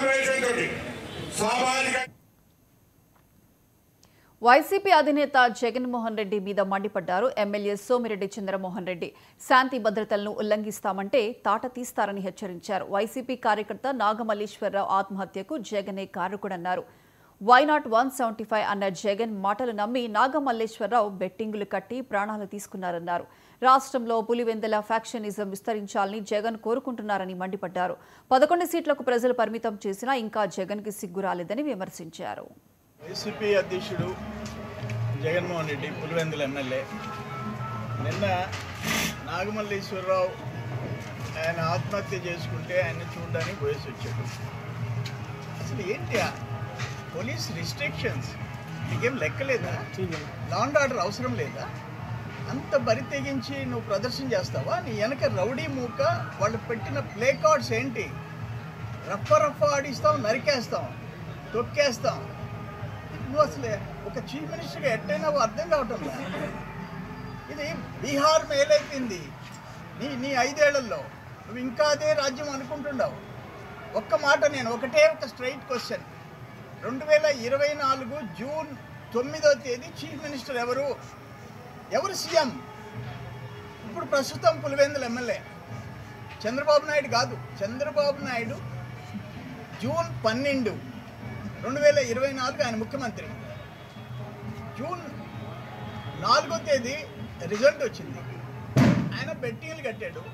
ఆవేశంతో సామాజిక వైసీపీ అధినేత జగన్మోహన్ రెడ్డి మీద మండిపడ్డారు ఎమ్మెల్యే సోమిరెడ్డి చంద్రమోహన్ రెడ్డి. శాంతి భద్రతలను ఉల్లంఘిస్తామంటే తాట తీస్తారని హెచ్చరించారు. వైసీపీ కార్యకర్త నాగమల్లేశ్వరరావు ఆత్మహత్యకు జగనే కారకుడన్నారు. వైనాట్ 175 అన్న జగన్ మాటలు నమ్మి నాగమల్లేశ్వరరావు బెట్టింగులు కట్టి ప్రాణాలు తీసుకున్నారన్నారు. రాష్ట్రంలో పులివెందుల ఫ్యాక్షనిజం విస్తరించాలని జగన్ కోరుకుంటున్నారని మండిపడ్డారు. 11 సీట్లకు ప్రజలు పరిమితం చేసినా ఇంకా జగన్కి సిగ్గు రాలేదని విమర్శించారు. వైసీపీ అధ్యక్షుడు జగన్మోహన్ రెడ్డి పులివెందుల ఎమ్మెల్యే నిన్న నాగమల్లేశ్వరరావు ఆయన ఆత్మహత్య చేసుకుంటే ఆయన చూడడానికి పోయేసి వచ్చాడు. అసలు ఏంటి పోలీస్ రిస్ట్రిక్షన్స్ నీకేం లెక్కలేదా? లా అండ్ ఆర్డర్ అవసరం లేదా? అంత బరి తెగించి నువ్వు ప్రదర్శన చేస్తావా? నీ వెనక రౌడీ మూక వాళ్ళు పెట్టిన ప్లే కార్డ్స్ ఏంటి? రఫ ఆడిస్తాం, నరికేస్తాం, తొక్కేస్తాం. నువ్వు అసలు ఒక చీఫ్ మినిస్టర్గా ఎట్టయినా అర్థం కావటం లేదు. ఇది బీహార్ మేలైపోయింది నీ 5 ఏళ్లలో. నువ్వు ఇంకా అదే రాజ్యం అనుకుంటున్నావు. ఒక్క మాట, నేను ఒకటే ఒక స్ట్రైట్ క్వశ్చన్. 2024 జూన్ 9వ తేదీ చీఫ్ మినిస్టర్ ఎవరు సీఎం? ఇప్పుడు ప్రస్తుతం పులివెందుల ఎమ్మెల్యే చంద్రబాబు నాయుడు కాదు. చంద్రబాబు నాయుడు జూన్ 12, 2024 ఆయన ముఖ్యమంత్రి. జూన్ 4వ తేదీ రిజల్ట్ వచ్చింది. ఆయన బెట్టింగ్లు కట్టాడు.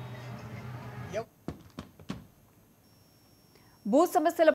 భూ సమస్యల